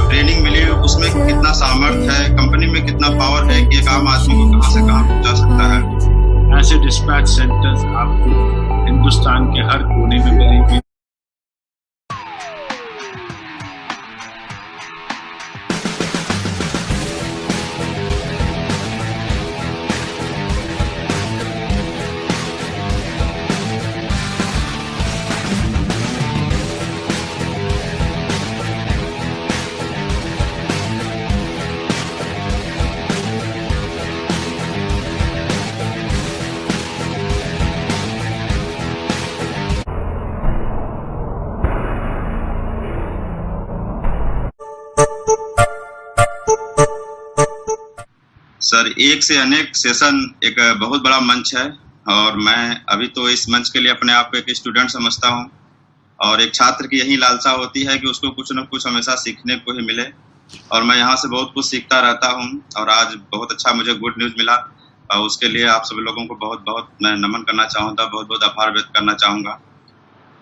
Training मिली उसमें कितना सामर्थ्य है, कंपनी में कितना पावर है कि एक आम आदमी को कहां से कहां पहुंचा सकता है। ऐसे डिस्पैच सेंटर्स आपको हिंदुस्तान के हर कोने में मिलेंगे। सर, एक से अनेक सेशन एक बहुत बड़ा मंच है और मैं अभी तो इस मंच के लिए अपने आप को एक स्टूडेंट समझता हूँ और एक छात्र की यही लालसा होती है कि उसको कुछ न कुछ हमेशा सीखने को ही मिले और मैं यहाँ से बहुत कुछ सीखता रहता हूँ और आज बहुत अच्छा मुझे गुड न्यूज़ मिला और उसके लिए आप सभी लोगों को बहुत बहुत मैं नमन करना चाहूँगा, बहुत बहुत आभार व्यक्त करना चाहूँगा।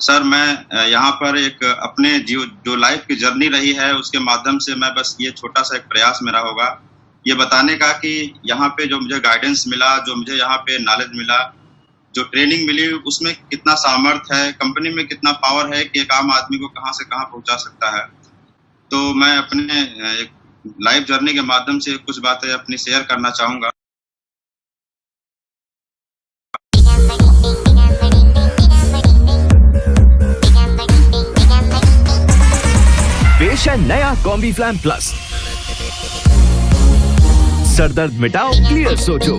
सर, मैं यहाँ पर एक अपने जो लाइफ की जर्नी रही है उसके माध्यम से मैं बस ये छोटा सा एक प्रयास मेरा होगा ये बताने का कि यहाँ पे जो मुझे गाइडेंस मिला, जो मुझे यहाँ पे नॉलेज मिला, जो ट्रेनिंग मिली उसमें कितना सामर्थ्य है, कंपनी में कितना पावर है कि एक आम आदमी को कहां से कहां पहुंचा सकता है। तो मैं अपने एक लाइफ जर्नी के माध्यम से कुछ बातें अपनी शेयर करना चाहूंगा। पेश है नया कॉम्बीफ्लैम प्लस। सरदर्द मिटाओ, क्लियर सोचो।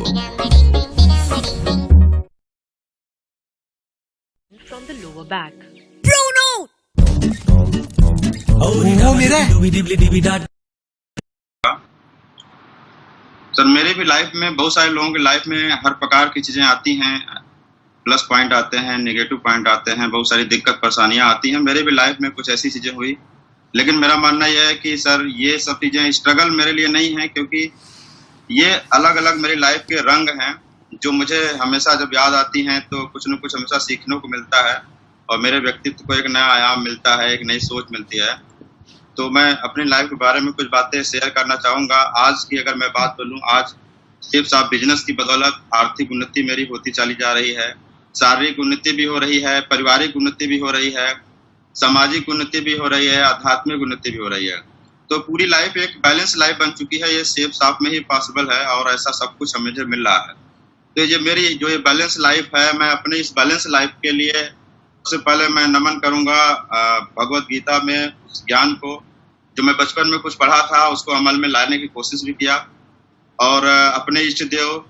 From the lower back. Bruno! वो मेरा सर, मेरे भी लाइफ में, बहुत सारे लोगों की लाइफ में हर प्रकार की चीजें आती हैं, प्लस पॉइंट आते हैं, नेगेटिव पॉइंट आते हैं, बहुत सारी दिक्कत परेशानियां आती हैं। मेरे भी लाइफ में कुछ ऐसी चीजें हुई, लेकिन मेरा मानना यह है कि सर ये सब चीजें स्ट्रगल मेरे लिए नहीं है, क्योंकि ये अलग अलग मेरी लाइफ के रंग हैं जो मुझे हमेशा जब याद आती हैं तो कुछ न कुछ हमेशा सीखने को मिलता है और मेरे व्यक्तित्व को एक नया आयाम मिलता है, एक नई सोच मिलती है। तो मैं अपनी लाइफ के बारे में कुछ बातें शेयर करना चाहूँगा। आज की अगर मैं बात बोलूँ, आज सिर्फ साहब बिजनेस की बदौलत आर्थिक उन्नति मेरी होती चली जा रही है, शारीरिक उन्नति भी हो रही है, पारिवारिक उन्नति भी हो रही है, सामाजिक उन्नति भी हो रही है, आध्यात्मिक उन्नति भी हो रही है। तो पूरी लाइफ एक बैलेंस लाइफ बन चुकी है। ये सेफ साफ में ही पॉसिबल है और ऐसा सब कुछ मुझे मिल रहा है। तो ये मेरी जो ये बैलेंस लाइफ है, मैं अपने इस बैलेंस लाइफ के लिए सबसे पहले मैं नमन करूंगा भगवत गीता में उस ज्ञान को जो मैं बचपन में कुछ पढ़ा था उसको अमल में लाने की कोशिश भी किया और अपने इष्ट देव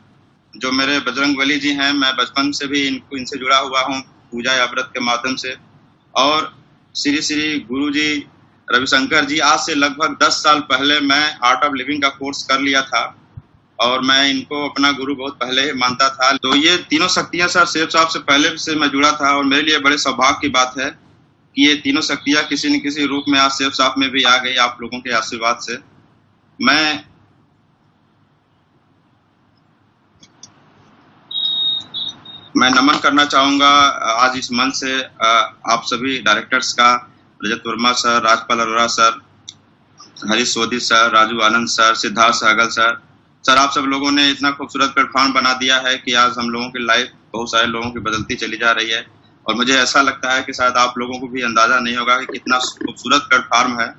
जो मेरे बजरंगबली जी हैं, मैं बचपन से भी इनसे जुड़ा हुआ हूँ पूजा या व्रत के माध्यम से। और श्री श्री गुरु जी रविशंकर जी, आज से लगभग 10 साल पहले मैं आर्ट ऑफ लिविंग का कोर्स कर लिया था और मैं इनको अपना गुरु बहुत पहले ही मानता था। तो ये तीनों शक्तियां सर शेफ साहब से पहले से मैं जुड़ा था और मेरे लिए बड़े सौभाग्य की बात है कि ये तीनों शक्तियां किसी न किसी रूप में आज शेफ साहब में भी आ गई आप लोगों के आशीर्वाद से। मैं नमन करना चाहूंगा आज इस मंच से आप सभी डायरेक्टर्स का, Rajat Verma sir, Rajpal Arora sir, Harish Sodhi sir, Raju Anand sir, Siddharth Sehgal sir. Sir, आप सब लोगों ने इतना खूबसूरत प्लेटफॉर्म बना दिया है कि आज हम लोगों की लाइफ बहुत सारे लोगों की बदलती चली जा रही है और मुझे ऐसा लगता है कि शायद आप लोगों को भी अंदाजा नहीं होगा कि कितना खूबसूरत प्लेटफॉर्म है।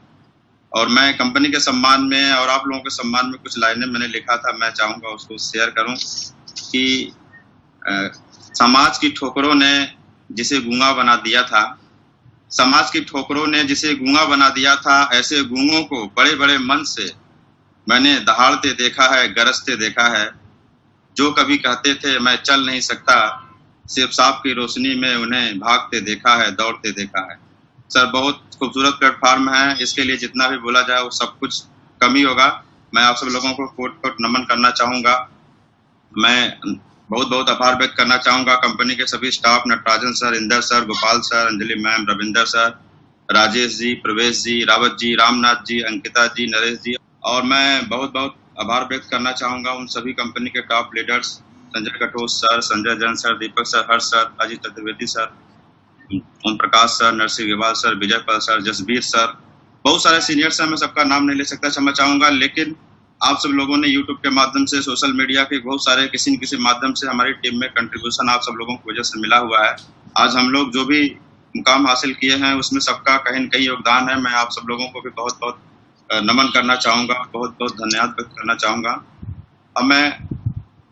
और मैं कंपनी के सम्मान में और आप लोगों के सम्मान में कुछ लाइनें मैंने लिखा था, मैं चाहूँगा उसको शेयर करूँ कि समाज की ठोकरों ने जिसे गूंगा बना दिया था, समाज की ठोकरों ने जिसे गूंगा बना दिया था, ऐसे गूंगों को बड़े बड़े मन से मैंने दहाड़ते देखा है, गरजते देखा है। जो कभी कहते थे मैं चल नहीं सकता, सिर्फ साहब की रोशनी में उन्हें भागते देखा है, दौड़ते देखा है। सर, बहुत खूबसूरत प्लेटफॉर्म है, इसके लिए जितना भी बोला जाए वो सब कुछ कम ही होगा। मैं आप सब लोगों को कोट कोट नमन करना चाहूँगा। मैं बहुत बहुत आभार व्यक्त करना चाहूँगा कंपनी के सभी staff, Natarajan sir, Inder sir, Gopal sir, Anjali ma'am, Ravinder sir, Rajesh ji, Pravesh ji, Rawat ji, Ramnath ji, Ankita जी, नरेश जी। और मैं बहुत बहुत आभार व्यक्त करना चाहूँगा उन सभी कंपनी के top leaders, Sanjay Katoch sir, Sanjay Jain sir, Deepak sir, Harsh sir, Ajit Chaturvedi sir, Om Prakash sir, Narsingh Agarwal sir, Vijay Pal sir, Jasbir sir, बहुत सारे सीनियर्स हैं, मैं सबका नाम नहीं ले सकता, क्षमा चाहूंगा, लेकिन आप सब लोगों ने यूट्यूब के माध्यम से, सोशल मीडिया के बहुत सारे किसी न किसी माध्यम से हमारी टीम में कंट्रीब्यूशन आप सब लोगों की वजह से मिला हुआ है। आज हम लोग जो भी मुकाम हासिल किए हैं उसमें सबका कहीं न कहीं योगदान है। मैं आप सब लोगों को भी बहुत बहुत नमन करना चाहूँगा, बहुत बहुत धन्यवाद व्यक्त करना चाहूँगा। अब मैं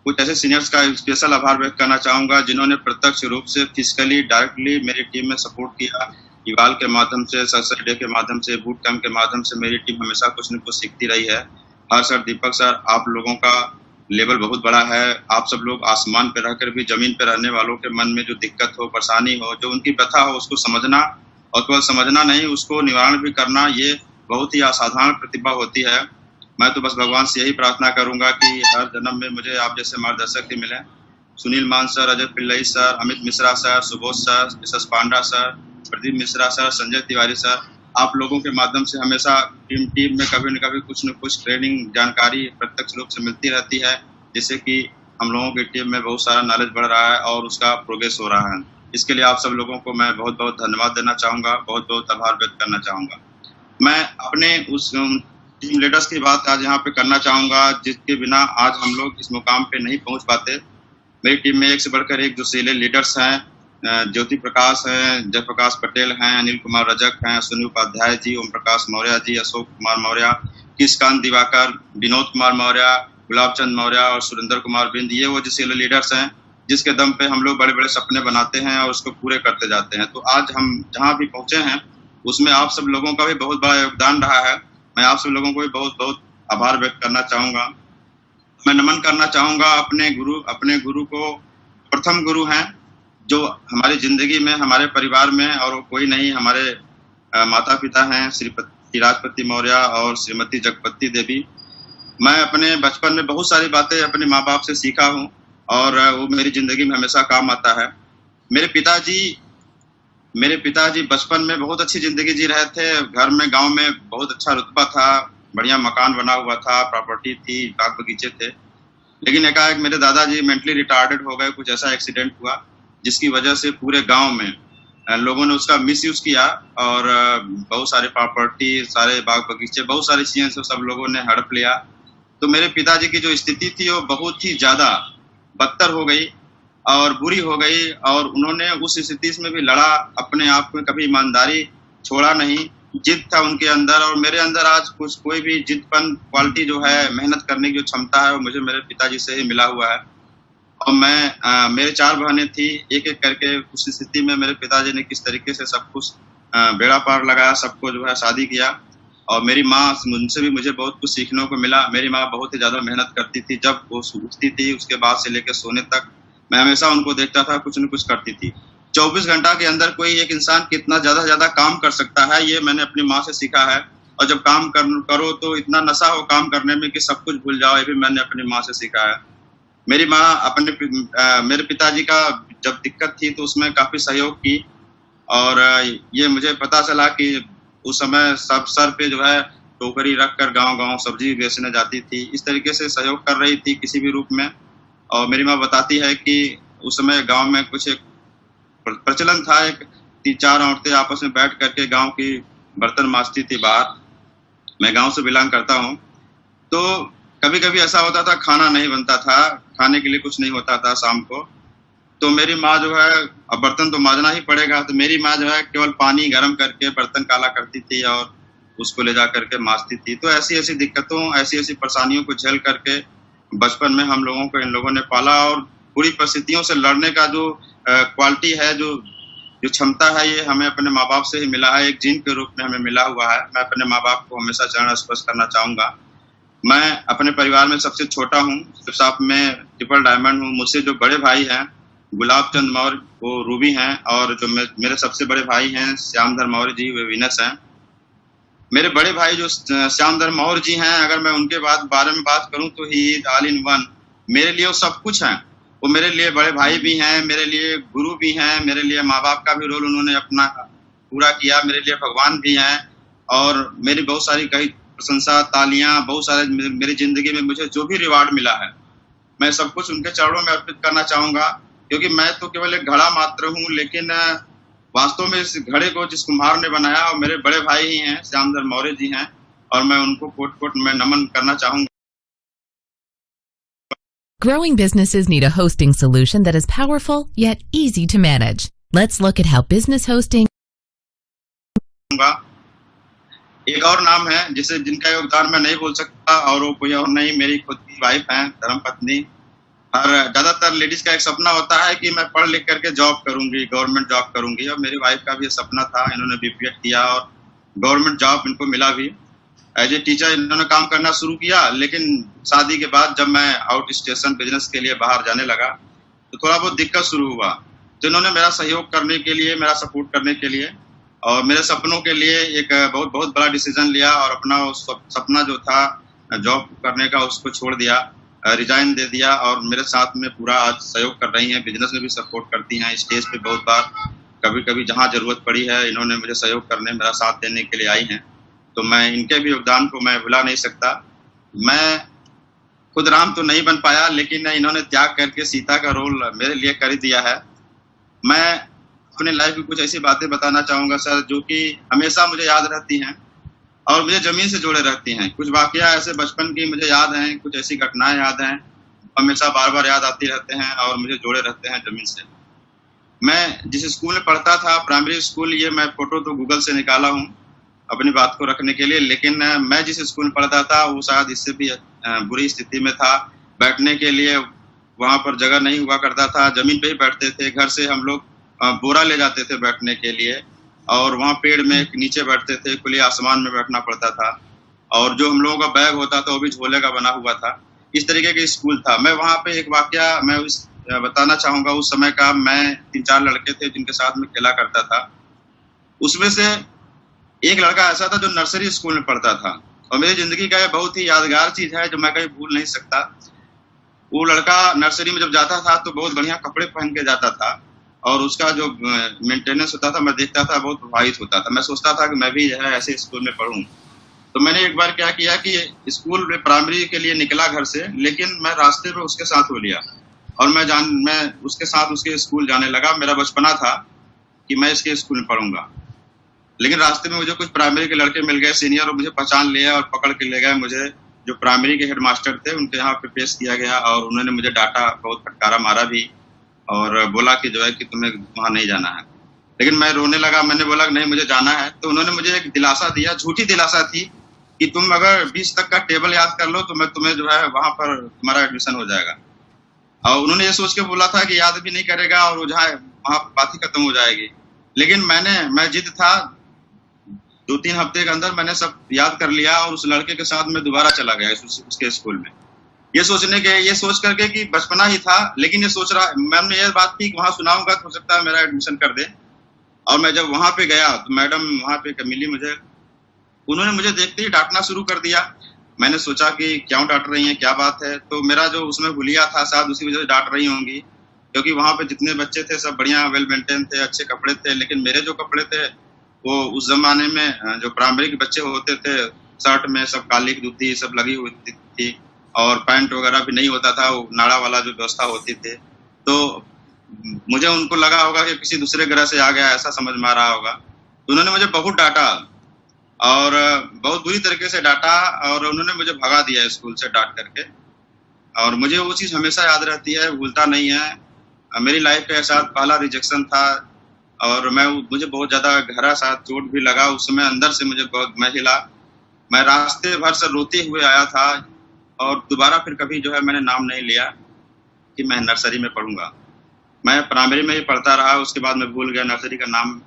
कुछ ऐसे सीनियर्स का स्पेशल आभार व्यक्त करना चाहूँगा जिन्होंने प्रत्यक्ष रूप से फिजिकली डायरेक्टली मेरी टीम में सपोर्ट किया। इवाल के माध्यम से, सक्सेस डे के माध्यम से, बूट कैंप के माध्यम से मेरी टीम हमेशा कुछ न कुछ सीखती रही है। हर्ष सर, दीपक सर, आप लोगों का लेवल बहुत बड़ा है। आप सब लोग आसमान पे रहकर भी जमीन पे रहने वालों के मन में जो दिक्कत हो, परेशानी हो, जो उनकी व्यथा हो, उसको समझना और केवल समझना नहीं, उसको निवारण भी करना, ये बहुत ही असाधारण प्रतिभा होती है। मैं तो बस भगवान से यही प्रार्थना करूंगा कि हर जन्म में मुझे आप जैसे मार्गदर्शक ही मिले। Sunil Maan sir, Ajay Pillai sir, Amit Mishra sir, Subodh sir, S Panda sir, Pradeep Mishra sir, Sanjay Tiwari sir, आप लोगों के माध्यम से हमेशा टीम में कभी न कभी कुछ न कुछ ट्रेनिंग जानकारी प्रत्यक्ष रूप से मिलती रहती है, जिससे कि हम लोगों की टीम में बहुत सारा नॉलेज बढ़ रहा है और उसका प्रोग्रेस हो रहा है। इसके लिए आप सब लोगों को मैं बहुत बहुत धन्यवाद देना चाहूँगा, बहुत बहुत आभार व्यक्त करना चाहूँगा। मैं अपने उस टीम लीडर्स की बात आज यहाँ पे करना चाहूँगा जिसके बिना आज हम लोग इस मुकाम पे नहीं पहुँच पाते। मेरी टीम में एक से बढ़कर एक जो सीनियर लीडर्स हैं, ज्योति प्रकाश हैं, जयप्रकाश पटेल हैं, अनिल कुमार रजक हैं, सुनील उपाध्याय जी, ओम प्रकाश मौर्य जी, अशोक कुमार मौर्य, किशकांत दिवाकर, विनोद कुमार मौर्य, गुलाब चंद मौर्य और सुरेंद्र कुमार बिंद, ये वो जो लीडर्स हैं जिसके दम पे हम लोग बड़े बड़े सपने बनाते हैं और उसको पूरे करते जाते हैं। तो आज हम जहाँ भी पहुंचे हैं उसमें आप सब लोगों का भी बहुत बड़ा योगदान रहा है। मैं आप सब लोगों को भी बहुत बहुत आभार व्यक्त करना चाहूँगा। मैं नमन करना चाहूँगा अपने गुरु को। प्रथम गुरु हैं जो हमारी जिंदगी में, हमारे परिवार में, और वो कोई नहीं, हमारे माता पिता हैं श्रीपति राजपति मौर्य और श्रीमती जगपति देवी। मैं अपने बचपन में बहुत सारी बातें अपने माँ बाप से सीखा हूँ और वो मेरी जिंदगी में हमेशा काम आता है। मेरे पिताजी बचपन में बहुत अच्छी जिंदगी जी रहे थे। घर में, गांव में बहुत अच्छा रुतबा था, बढ़िया मकान बना हुआ था, प्रॉपर्टी थी, बाग बगीचे थे। लेकिन एकाएक मेरे दादाजी मेंटली रिटार्डेड हो गए, कुछ ऐसा एक्सीडेंट हुआ जिसकी वजह से पूरे गांव में लोगों ने उसका मिसयूज किया और बहुत सारे प्रॉपर्टी, सारे बाग बगीचे, बहुत सारी चीजें से सब लोगों ने हड़प लिया। तो मेरे पिताजी की जो स्थिति थी वो बहुत ही ज्यादा बदतर हो गई और बुरी हो गई और उन्होंने उस स्थिति में भी लड़ा, अपने आप में कभी ईमानदारी छोड़ा नहीं, जिद था उनके अंदर। और मेरे अंदर आज कुछ कोई भी जिदपन क्वालिटी जो है, मेहनत करने की जो क्षमता है, वो मुझे मेरे पिताजी से ही मिला हुआ है। और मैं मेरे 4 बहनें थी, एक एक करके उस स्थिति में मेरे पिताजी ने किस तरीके से सब कुछ बेड़ा पार लगाया, सबको जो है शादी किया। और मेरी माँ, उनसे भी मुझे बहुत कुछ सीखने को मिला। मेरी माँ बहुत ही ज्यादा मेहनत करती थी, जब वो उठती थी उसके बाद से लेकर सोने तक मैं हमेशा उनको देखता था, कुछ न कुछ करती थी। 24 घंटा के अंदर कोई एक इंसान कितना ज्यादा काम कर सकता है, ये मैंने अपनी माँ से सीखा है। और जब काम करो तो इतना नशा हो काम करने में कि सब कुछ भूल जाओ, ये भी मैंने अपनी माँ से सीखा है। मेरी माँ मेरे पिताजी का जब दिक्कत थी तो उसमें काफी सहयोग की और ये मुझे पता चला कि उस समय सब सर पे जो है टोकरी रखकर गांव सब्जी बेचने जाती थी, इस तरीके से सहयोग कर रही थी किसी भी रूप में। और मेरी माँ बताती है कि उस समय गांव में कुछ एक प्रचलन था, एक 3-4 औरतें आपस में बैठ करके गांव की बर्तन मांजती थी बाहर। मैं गांव से बिलोंग करता हूं, तो कभी कभी ऐसा होता था खाना नहीं बनता था, खाने के लिए कुछ नहीं होता था शाम को, तो मेरी माँ जो है, अब बर्तन तो मांजना ही पड़ेगा, तो मेरी माँ जो है केवल पानी गर्म करके बर्तन काला करती थी और उसको ले जा करके मांजती थी। तो ऐसी ऐसी दिक्कतों, ऐसी ऐसी परेशानियों को झेल करके बचपन में हम लोगों को इन लोगों ने पाला और बुरी परिस्थितियों से लड़ने का जो क्वालिटी है, जो क्षमता है, ये हमें अपने माँ बाप से ही मिला है, एक जीन के रूप में हमें मिला हुआ है। मैं अपने माँ बाप को हमेशा चरण स्पर्श करना चाहूंगा। मैं अपने परिवार में सबसे छोटा हूँ, साथ में ट्रिपल डायमंड हूँ। मुझसे जो बड़े भाई हैं गुलाब चंद मौर्य, वो रूबी हैं, और जो मेरे सबसे बड़े भाई हैं श्यामधर मौर्य जी, वे विनस हैं। मेरे बड़े भाई जो श्यामधर मौर्य जी हैं, अगर मैं उनके बारे में बात करूं तो he is all in one. मेरे लिए वो सब कुछ हैं। वो मेरे लिए बड़े भाई भी हैं, मेरे लिए गुरु भी हैं, मेरे लिए माँ बाप का भी रोल उन्होंने अपना पूरा किया, मेरे लिए भगवान भी हैं। और मेरी बहुत सारी कई प्रशंसा, तालियां, बहुत सारे मेरी जिंदगी में मुझे जो भी रिवार्ड मिला है, मैं सब कुछ उनके चरणों में अर्पित करना चाहूंगा। क्योंकि मैं तो केवल एक घड़ा मात्र हूँ, लेकिन वास्तव में इस घड़े को जिस कुम्हार ने बनाया और मेरे बड़े भाई ही हैं, श्यामधर मौर्य जी हैं, और मैं उनको कोट मैं नमन करना चाहूंगा। Growing businesses need a hosting solution that is powerful yet easy to manage. Let's look at how business hosting. एक और नाम है जिनका योगदान मैं नहीं बोल सकता, और वो कोई और नहीं, मेरी खुद की वाइफ है, धर्मपत्नी। और ज्यादातर लेडीज का एक सपना होता है कि मैं पढ़ लिख करके जॉब करूंगी, गवर्नमेंट जॉब करूंगी, और मेरी वाइफ का भी सपना था। इन्होंने बीपीएड किया और गवर्नमेंट जॉब इनको मिला भी। एज ए टीचर इन्होंने काम करना शुरू किया, लेकिन शादी के बाद जब मैं आउट स्टेशन बिजनेस के लिए बाहर जाने लगा तो थोड़ा बहुत दिक्कत शुरू हुआ। तो इन्होंने मेरा सहयोग करने के लिए, मेरा सपोर्ट करने के लिए और मेरे सपनों के लिए एक बहुत बहुत बड़ा डिसीजन लिया और अपना सपना जो था जॉब करने का उसको छोड़ दिया, रिजाइन दे दिया, और मेरे साथ में पूरा आज सहयोग कर रही हैं। बिजनेस में भी सपोर्ट करती हैं, स्टेज पे बहुत बार कभी कभी जहाँ जरूरत पड़ी है इन्होंने मुझे सहयोग करने, मेरा साथ देने के लिए आई हैं। तो मैं इनके भी योगदान को मैं भुला नहीं सकता। मैं खुद राम तो नहीं बन पाया, लेकिन इन्होंने त्याग करके सीता का रोल मेरे लिए कर दिया है। मैं अपने लाइफ में कुछ ऐसी बातें बताना चाहूँगा सर, जो कि हमेशा मुझे याद रहती हैं और मुझे जमीन से जोड़े रहती हैं। कुछ वाकया ऐसे बचपन की मुझे याद हैं, कुछ ऐसी घटनाएं याद हैं, हमेशा बार बार याद आती रहते हैं और मुझे जोड़े रहते हैं जमीन से। मैं जिस स्कूल में पढ़ता था, प्राइमरी स्कूल, ये मैं फोटो तो गूगल से निकाला हूँ अपनी बात को रखने के लिए, लेकिन मैं जिस स्कूल में पढ़ता था वो शायद इससे भी बुरी स्थिति में था। बैठने के लिए वहाँ पर जगह नहीं हुआ करता था, जमीन पे ही बैठते थे। घर से हम लोग बोरा ले जाते थे बैठने के लिए, और वहाँ पेड़ में नीचे बैठते थे, खुले आसमान में बैठना पड़ता था, और जो हम लोगों का बैग होता था वो भी झोले का बना हुआ था। इस तरीके का स्कूल था। मैं वहाँ पे एक वाकया मैं बताना चाहूँगा उस समय का। मैं 3-4 लड़के थे जिनके साथ में खेला करता था। उसमें से एक लड़का ऐसा था जो नर्सरी स्कूल में पढ़ता था, और मेरी जिंदगी का ये बहुत ही यादगार चीज है जो मैं कहीं भूल नहीं सकता। वो लड़का नर्सरी में जब जाता था तो बहुत बढ़िया कपड़े पहन के जाता था, और उसका जो मेंटेनेंस होता था मैं देखता था, बहुत प्रभावित होता था। मैं सोचता था कि मैं भी जो है ऐसे स्कूल में पढ़ूं। तो मैंने एक बार क्या किया कि स्कूल में प्राइमरी के लिए निकला घर से, लेकिन मैं रास्ते में उसके साथ हो लिया और मैं उसके साथ उसके स्कूल जाने लगा। मेरा बचपना था कि मैं इसके स्कूल में पढ़ूंगा, लेकिन रास्ते में मुझे कुछ प्राइमरी के लड़के मिल गए सीनियर, और मुझे पहचान लिया और पकड़ के ले गए। मुझे जो प्राइमरी के हेडमास्टर थे उनके यहाँ पे पेश किया गया, और उन्होंने मुझे डांटा, बहुत फटकारा मारा भी, और बोला कि जो है कि तुम्हें वहाँ नहीं जाना है। लेकिन मैं रोने लगा। मैंने बोला नहीं मुझे जाना है। तो उन्होंने मुझे एक दिलासा दिया, झूठी दिलासा थी, कि तुम अगर 20 तक का टेबल याद कर लो तो मैं तुम्हें जो है वहाँ पर तुम्हारा एडमिशन हो जाएगा। और उन्होंने ये सोच के बोला था कि याद भी नहीं करेगा और वो जहाँ वहाँ बात ही खत्म हो जाएगी। लेकिन मैं जिद था, 2-3 हफ्ते के अंदर मैंने सब याद कर लिया, और उस लड़के के साथ मैं दोबारा चला गया उसके स्कूल में। ये सोच करके कि बचपना ही था, लेकिन ये सोच रहा, मैंने ये बात की कि वहाँ सुनाऊंगा तो हो सकता है मेरा एडमिशन कर दे। और मैं जब वहाँ पे गया तो मैडम वहाँ पे मिली मुझे, उन्होंने मुझे देखते ही डांटना शुरू कर दिया। मैंने सोचा कि क्यों डांट रही हैं, क्या बात है। तो मेरा जो उसमें हुलिया था शायद उसी वजह से डांट रही होंगी, क्योंकि वहाँ पे जितने बच्चे थे सब बढ़िया वेल मेंटेन थे, अच्छे कपड़े थे। लेकिन मेरे जो कपड़े थे वो उस जमाने में जो प्राइमरी के बच्चे होते थे, शर्ट में सब काली दूधी सब लगी हुई थी, और पैंट वगैरह भी नहीं होता था, वो नाड़ा वाला जो व्यवस्था होती थी। तो मुझे उनको लगा होगा कि किसी दूसरे ग्रह से आ गया, ऐसा समझ में आ रहा होगा। तो उन्होंने मुझे बहुत डांटा, और बहुत बुरी तरीके से डांटा, और उन्होंने मुझे भगा दिया स्कूल से डांट करके। और मुझे वो चीज़ हमेशा याद रहती है, भूलता नहीं है। मेरी लाइफ का साथ पहला रिजेक्शन था, और मुझे बहुत ज़्यादा गहरा साथ चोट भी लगा उस समय। अंदर से मुझे बहुत मैं हिला, मैं रास्ते भर से रोते हुए आया था, और दोबारा फिर कभी जो है मैंने नाम नहीं लिया कि मैं नर्सरी में पढ़ूंगा। मैं प्राइमरी में ही पढ़ता रहा, उसके बाद मैं भूल गया नर्सरी का नाम,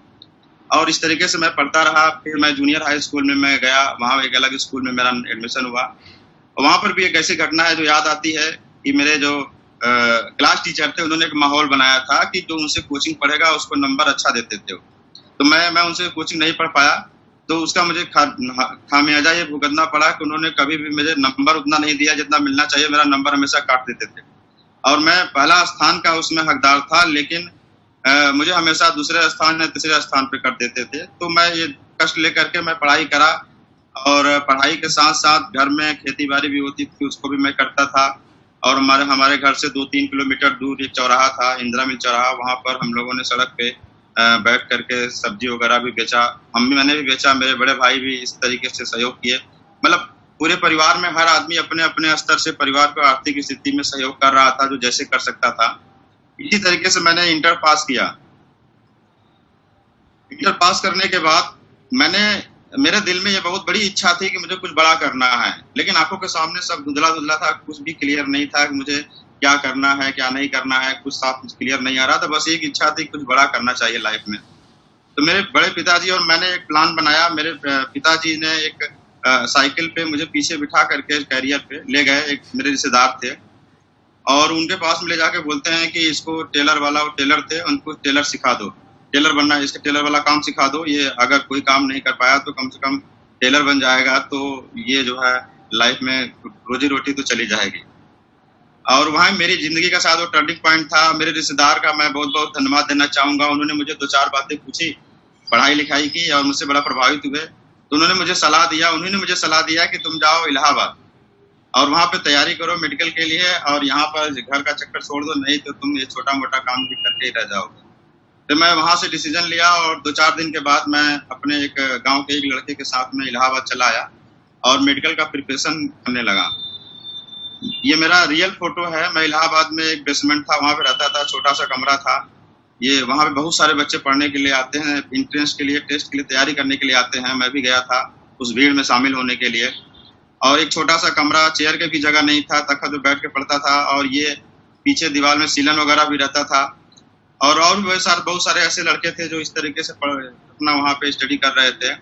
और इस तरीके से मैं पढ़ता रहा। फिर मैं जूनियर हाई स्कूल में मैं गया, वहाँ एक अलग स्कूल में मेरा एडमिशन हुआ। और वहाँ पर भी एक ऐसी घटना है जो याद आती है कि मेरे जो क्लास टीचर थे उन्होंने एक माहौल बनाया था कि जो उनसे कोचिंग पढ़ेगा उसको नंबर अच्छा देते थे। तो मैं उनसे कोचिंग नहीं पढ़ पाया, तो उसका मुझे खामियाजा ये भुगतना पड़ा कि उन्होंने कभी भी मुझे नंबर उतना नहीं दिया जितना मिलना चाहिए। मेरा नंबर हमेशा काट देते थे, और मैं पहला स्थान का उसमें हकदार था, लेकिन मुझे हमेशा दूसरे स्थान या तीसरे स्थान पे कर देते थे। तो मैं ये कष्ट लेकर के मैं पढ़ाई करा, और पढ़ाई के साथ साथ घर में खेती बाड़ी भी होती थी, उसको भी मैं करता था। और हमारे घर से 2-3 किलोमीटर दूर एक चौराहा था, इंदिरा मिल चौराहा, वहाँ पर हम लोगों ने सड़क पे बैठ करके सब्जी वगैरह भी बेचा, मैंने भी बेचा, मेरे बड़े भाई भी इस तरीके से सहयोग किए। मतलब पूरे परिवार में हर आदमी अपने अपने स्तर से परिवार को आर्थिक स्थिति में सहयोग कर रहा था, जो जैसे कर सकता था। इसी तरीके से मैंने इंटर पास किया। इंटर पास करने के बाद मेरे दिल में ये बहुत बड़ी इच्छा थी कि मुझे कुछ बड़ा करना है, लेकिन आंखों के सामने सब धुंधला धुंधला था, कुछ भी क्लियर नहीं था कि मुझे क्या करना है क्या नहीं करना है, कुछ साफ क्लियर नहीं आ रहा था। बस एक इच्छा थी कुछ बड़ा करना चाहिए लाइफ में। तो मेरे बड़े पिताजी और मैंने एक प्लान बनाया। मेरे पिताजी ने एक साइकिल पे मुझे पीछे बिठा करके कैरियर पे ले गए, एक मेरे रिश्तेदार थे, और उनके पास में ले जाके बोलते हैं कि इसको टेलर वाला, वो टेलर थे, उनको टेलर सिखा दो, टेलर बनना, इसका टेलर वाला काम सिखा दो, ये अगर कोई काम नहीं कर पाया तो कम से कम टेलर बन जाएगा, तो ये जो है लाइफ में रोजी रोटी तो चली जाएगी। और वहाँ मेरी जिंदगी का शायद वो टर्निंग पॉइंट था। मेरे रिश्तेदार का मैं बहुत बहुत धन्यवाद देना चाहूंगा। उन्होंने मुझे 2-4 बातें पूछी, पढ़ाई लिखाई की, और मुझसे बड़ा प्रभावित हुए। तो उन्होंने मुझे सलाह दिया कि तुम जाओ इलाहाबाद और वहाँ पे तैयारी करो मेडिकल के लिए, और यहाँ पर घर का चक्कर छोड़ दो, नहीं तो तुम ये छोटा मोटा काम भी करके ही रह जाओगे। तो मैं वहाँ से डिसीजन लिया, और 2-4 दिन के बाद मैं अपने एक गाँव के एक लड़के के साथ में इलाहाबाद चला आया और मेडिकल का प्रिपरेशन करने लगा। ये मेरा रियल फोटो है। मैं इलाहाबाद में एक बेसमेंट था, वहाँ पे रहता था, छोटा सा कमरा था। ये वहाँ पे बहुत सारे बच्चे पढ़ने के लिए आते हैं, एंट्रेंस के लिए, टेस्ट के लिए तैयारी करने के लिए आते हैं। मैं भी गया था उस भीड़ में शामिल होने के लिए। और एक छोटा सा कमरा, चेयर के भी जगह नहीं था, तख्त पे बैठ के पढ़ता था, और ये पीछे दीवार में सीलन वगैरह भी रहता था। और भी बहुत सारे ऐसे लड़के थे जो इस तरीके से अपना वहाँ पे स्टडी कर रहे थे।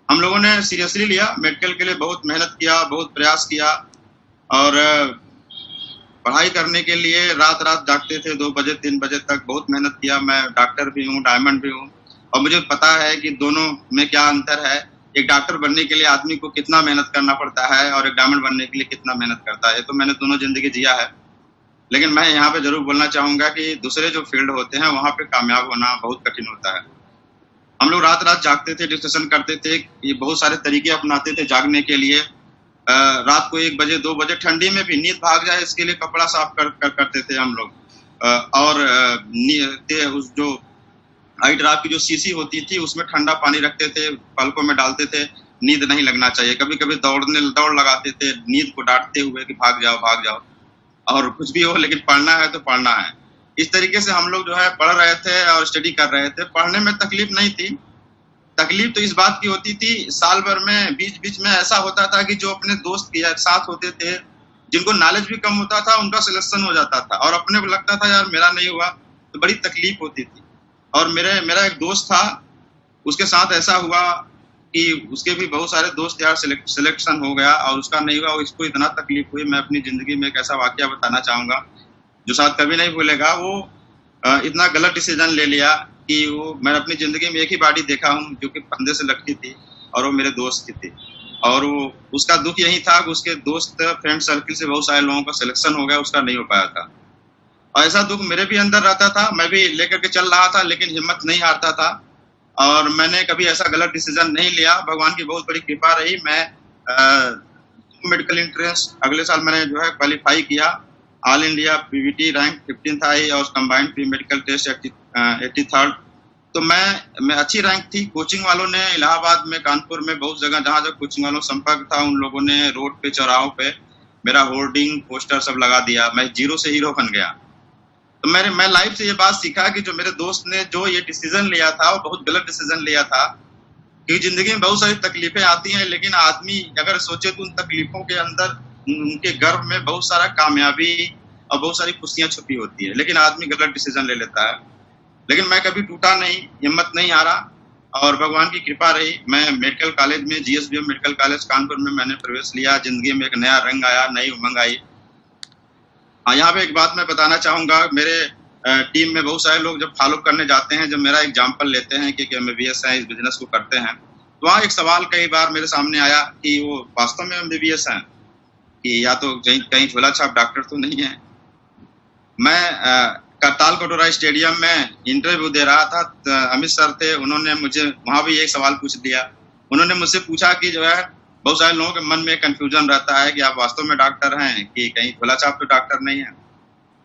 हम लोगों ने सीरियसली लिया, मेडिकल के लिए बहुत मेहनत किया, बहुत प्रयास किया, और पढ़ाई करने के लिए रात जागते थे, 2 बजे 3 बजे तक, बहुत मेहनत किया। मैं डॉक्टर भी हूँ, डायमंड भी हूँ, और मुझे पता है कि दोनों में क्या अंतर है। एक डॉक्टर बनने के लिए आदमी को कितना मेहनत करना पड़ता है, और एक डायमंड बनने के लिए कितना मेहनत करता है। तो मैंने दोनों जिंदगी जिया है। लेकिन मैं यहाँ पे जरूर बोलना चाहूंगा कि दूसरे जो फील्ड होते हैं वहाँ पे कामयाब होना बहुत कठिन होता है। हम लोग रात जागते थे, डिस्कशन करते थे, ये बहुत सारे तरीके अपनाते थे जागने के लिए। रात को 1 बजे 2 बजे, ठंडी में भी नींद भाग जाए इसके लिए कपड़ा साफ करते थे हम लोग। और उस जो हाई ड्राफ्ट की जो शीशी होती थी उसमें ठंडा पानी रखते थे, पलकों में डालते थे, नींद नहीं लगना चाहिए। कभी कभी दौड़ लगाते थे नींद को डांटते हुए कि भाग जाओ, और कुछ भी हो लेकिन पढ़ना है तो पढ़ना है। इस तरीके से हम लोग जो है पढ़ रहे थे और स्टडी कर रहे थे। पढ़ने में तकलीफ नहीं थी, तकलीफ तो इस बात की होती थी, साल भर में बीच में ऐसा होता था कि जो अपने दोस्त के साथ होते थे, जिनको नॉलेज भी कम होता था, उनका सिलेक्शन हो जाता था, और अपने को लगता था यार मेरा नहीं हुआ, तो बड़ी तकलीफ होती थी। और मेरा एक दोस्त था, उसके साथ ऐसा हुआ कि उसके भी बहुत सारे दोस्त यार सिलेक्शन हो गया और उसका नहीं हुआ, इसको इतना तकलीफ हुई। मैं अपनी जिंदगी में एक ऐसा वाकया बताना चाहूंगा जो शायद कभी नहीं भूलेगा। वो इतना गलत डिसीजन ले लिया कि मैं अपनी जिंदगी में एक ही बॉडी देखा हूँ जो कि फंदे से लटकी थी, और वो मेरे दोस्त की थी। और उसका दुख यही था कि उसके दोस्त फ्रेंड सर्किल से बहुत सारे लोगों का सिलेक्शन हो गया, उसका नहीं हो पाया था। और ऐसा दुख मेरे भी अंदर रहता था, मैं भी लेकर के चल रहा था, लेकिन हिम्मत नहीं हारता था, और मैंने कभी ऐसा गलत डिसीजन नहीं लिया। भगवान की बहुत बड़ी कृपा रही। मैं मेडिकल एंट्रेंस अगले साल मैंने जो है क्वालिफाई किया। All India Pvt rank 15th आई, और combined pre medical test 83rd। तो मैं अच्छी रैंक थी। कोचिंग वालों ने इलाहाबाद में, कानपुर में, बहुत जगह जहाँ कोचिंग वालों संपर्क था, उन लोगों ने रोड पे, चौराहों पे मेरा होर्डिंग, पोस्टर सब लगा दिया। मैं जीरो से हीरो बन गया। तो मैं लाइफ से ये बात सीखा कि जो मेरे दोस्त ने जो ये डिसीजन लिया था वो बहुत गलत डिसीजन लिया था। क्योंकि जिंदगी में बहुत सारी तकलीफें आती हैं, लेकिन आदमी अगर सोचे तो उन तकलीफों के अंदर, उनके गर्भ में बहुत सारा कामयाबी और बहुत सारी खुशियां छुपी होती है, लेकिन आदमी गलत डिसीजन ले लेता है। लेकिन मैं कभी टूटा नहीं, हिम्मत नहीं हारा, और भगवान की कृपा रही। मैं मेडिकल कॉलेज में, GSBM मेडिकल कॉलेज कानपुर में मैंने प्रवेश लिया। जिंदगी में एक नया रंग आया, नई उमंग आई। हाँ, यहाँ पे एक बात मैं बताना चाहूंगा। मेरे टीम में बहुत सारे लोग जब फॉलो करने जाते हैं, जब मेरा एग्जाम्पल लेते हैं कि MBBS है, इस बिजनेस को करते हैं, तो वहाँ एक सवाल कई बार मेरे सामने आया कि वो वास्तव में MBBS हैं कि या तो कहीं झोला छाप डॉक्टर तो नहीं है। मैं करताल कटोरा स्टेडियम में इंटरव्यू दे रहा था, अमित सर थे, उन्होंने मुझे वहाँ भी एक सवाल पूछ दिया। उन्होंने मुझसे पूछा कि जो है बहुत सारे लोगों के मन में कंफ्यूजन रहता है कि आप वास्तव में डॉक्टर हैं कि कहीं झोला छाप तो डॉक्टर नहीं है।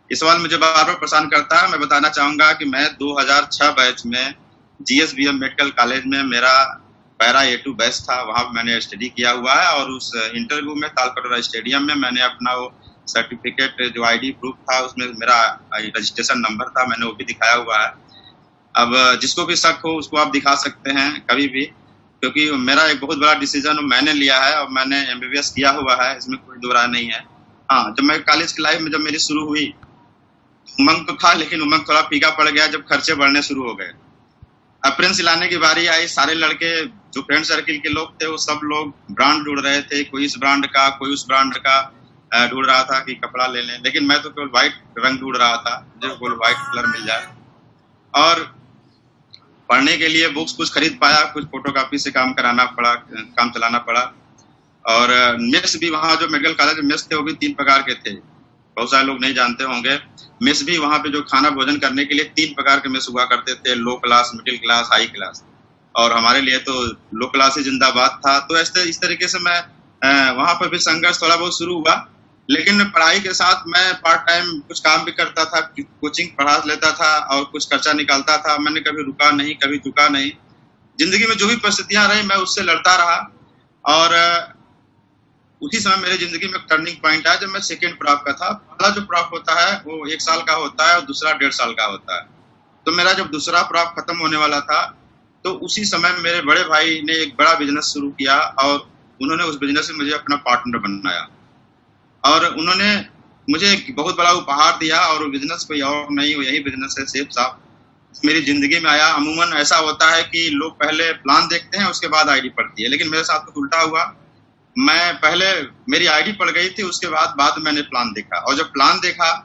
ये सवाल मुझे बार बार परेशान करता है। मैं बताना चाहूंगा कि मैं 2006 बैच में GSBM मेडिकल कॉलेज में मेरा पैरा A2 बैच था, वहाँ मैंने स्टडी किया हुआ है। और उस इंटरव्यू में तालकटोरा स्टेडियम में मैंने अपना वो सर्टिफिकेट जो ID प्रूफ था उसमें मेरा रजिस्ट्रेशन नंबर था, मैंने वो भी दिखाया हुआ है। अब जिसको भी शक हो उसको आप दिखा सकते हैं कभी भी, क्योंकि मेरा एक बहुत बड़ा डिसीजन मैंने लिया है और मैंने MBBS किया हुआ है, इसमें कोई दो राय नहीं है। हाँ, जब मैं कॉलेज की लाइफ में जब मेरी शुरू हुई, उमंग तो था, लेकिन उमंग थोड़ा फीका पड़ गया जब खर्चे बढ़ने शुरू हो गए। अप्रेंस सिलाने की बारी आई, सारे लड़के जो फ्रेंड सर्किल के लोग थे वो सब लोग ब्रांड ढूंढ रहे थे, कोई इस ब्रांड का कोई उस ब्रांड का ढूंढ रहा था कि कपड़ा ले लें, लेकिन मैं तो केवल व्हाइट रंग ढूंढ रहा था, जो केवल व्हाइट कलर मिल जाए। और पढ़ने के लिए बुक्स कुछ खरीद पाया, कुछ फोटोकॉपी से काम चलाना पड़ा। और मेस भी वहाँ जो मेडिकल कॉलेज में मेस थे वो भी 3 प्रकार के थे, बहुत सारे लोग नहीं जानते होंगे। मेस भी वहाँ पे जो खाना भोजन करने के लिए 3 प्रकार के मेस हुआ करते थे, low class, middle class, high class. और हमारे लिए तो लो क्लास ही जिंदाबाद था। तो इस तरीके से मैं वहाँ पर भी संघर्ष थोड़ा बहुत शुरू हुआ, लेकिन पढ़ाई के साथ मैं पार्ट टाइम कुछ काम भी करता था, कोचिंग पढ़ा लेता था और कुछ खर्चा निकालता था। मैंने कभी रुका नहीं, कभी झुका नहीं। जिंदगी में जो भी परिस्थितियां रही मैं उससे लड़ता रहा। और उसी समय मेरी जिंदगी में टर्निंग पॉइंट आया जब मैं सेकेंड प्रॉप का था। पहला जो प्रॉप होता है वो 1 साल का होता है और दूसरा 1.5 साल का होता है। तो मेरा जब दूसरा प्रॉप खत्म होने वाला था तो उसी समय मेरे बड़े भाई ने एक बड़ा बिजनेस शुरू किया और उन्होंने उस बिजनेस में मुझे अपना पार्टनर बनाया। और उन्होंने मुझे एक बहुत बड़ा उपहार दिया, और वो बिजनेस कोई और नहीं, वो यही बिजनेस है सेफ साफ, मेरी जिंदगी में आया। अमूमन ऐसा होता है कि लोग पहले प्लान देखते हैं उसके बाद ID पड़ती है, लेकिन मेरे साथ तो उल्टा हुआ। मैं पहले मेरी ID पड़ गई थी, उसके बाद मैंने प्लान देखा। और जब प्लान देखा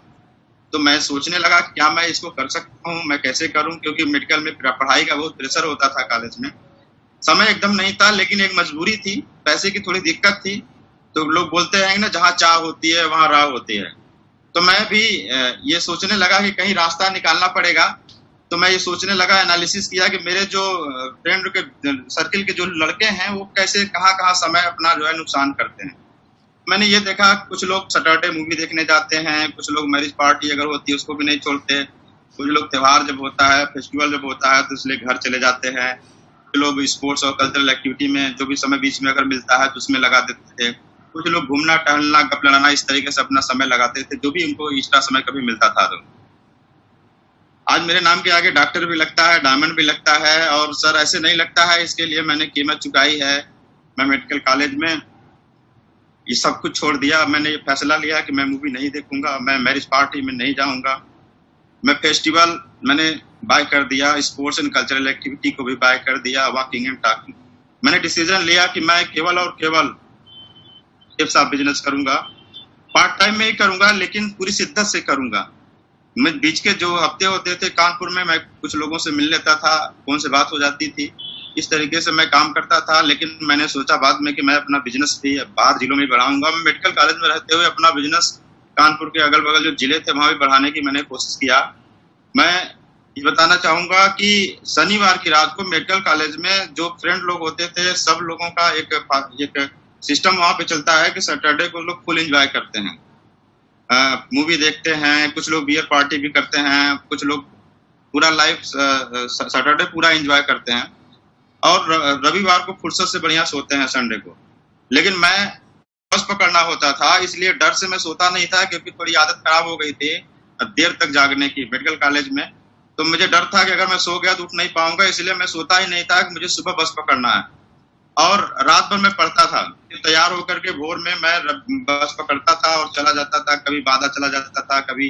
तो मैं सोचने लगा कि क्या मैं इसको कर सकता हूँ, मैं कैसे करूँ, क्योंकि मेडिकल में पढ़ाई का बहुत प्रेशर होता था कॉलेज में। समय एकदम नहीं था, लेकिन एक मजबूरी थी, पैसे की थोड़ी दिक्कत थी। तो लोग बोलते हैं ना, जहाँ चाह होती है वहाँ राह होती है। तो मैं भी ये सोचने लगा कि कहीं रास्ता निकालना पड़ेगा। तो मैं ये सोचने लगा, एनालिसिस किया कि मेरे जो फ्रेंड के सर्किल के जो लड़के हैं वो कैसे कहाँ समय अपना जो है नुकसान करते हैं। मैंने ये देखा, कुछ लोग सैटरडे मूवी देखने जाते हैं, कुछ लोग मैरिज पार्टी अगर होती है उसको भी नहीं छोड़ते, कुछ लोग त्योहार जब होता है, फेस्टिवल जब होता है तो इसलिए घर चले जाते हैं, कुछ लोग स्पोर्ट्स और कल्चरल एक्टिविटी में जो भी समय बीच में अगर मिलता है तो उसमें लगा देते थे, कुछ लोग घूमना टहलना गप लड़ाना इस तरीके से अपना समय लगाते थे, जो भी उनको एक्स्ट्रा समय कभी मिलता था। तो आज मेरे नाम के आगे डॉक्टर भी लगता है, डायमंड भी लगता है, और सर ऐसे नहीं लगता है, इसके लिए मैंने कीमत चुकाई है। मैं मेडिकल कॉलेज में ये सब कुछ छोड़ दिया। मैंने ये फैसला लिया कि मैं मूवी नहीं देखूंगा, मैं मैरिज पार्टी में नहीं जाऊंगा, मैं फेस्टिवल मैंने बाय कर दिया, स्पोर्ट्स एंड कल्चरल एक्टिविटी को भी बाय कर दिया, वॉकिंग एंड टॉकिंग। मैंने डिसीजन लिया कि मैं केवल और केवल सेफ साफ बिजनेस करूंगा, पार्ट टाइम में ही करूंगा, लेकिन पूरी शिद्दत से करूंगा। मैं बीच के जो हफ्ते होते थे कानपुर में, मैं कुछ लोगों से मिल लेता था, फोन से बात हो जाती थी, इस तरीके से मैं काम करता था। लेकिन मैंने सोचा बाद में कि मैं अपना बिजनेस भी बाहर जिलों में बढ़ाऊंगा। मैं मेडिकल कॉलेज में रहते हुए अपना बिजनेस कानपुर के अगल बगल जो जिले थे वहां भी बढ़ाने की मैंने कोशिश किया। मैं ये बताना चाहूंगा कि शनिवार की रात को मेडिकल कॉलेज में जो फ्रेंड लोग होते थे, सब लोगों का एक सिस्टम वहां पे चलता है कि सैटरडे को लोग फुल एंजॉय करते हैं, मूवी देखते हैं, कुछ लोग बियर पार्टी भी करते हैं, कुछ लोग पूरा लाइफ सैटरडे पूरा एंजॉय करते हैं, और रविवार को फुर्सत से बढ़िया सोते हैं संडे को। लेकिन मैं बस पकड़ना होता था, इसलिए डर से मैं सोता नहीं था, क्योंकि थोड़ी आदत खराब हो गई थी देर तक जागने की मेडिकल कॉलेज में। तो मुझे डर था कि अगर मैं सो गया तो उठ नहीं पाऊंगा, इसलिए मैं सोता ही नहीं था कि मुझे सुबह बस पकड़ना है। और रात भर मैं पढ़ता था, तैयार होकर के भोर में मैं बस पकड़ता था और चला जाता था। कभी बादा चला जाता था, कभी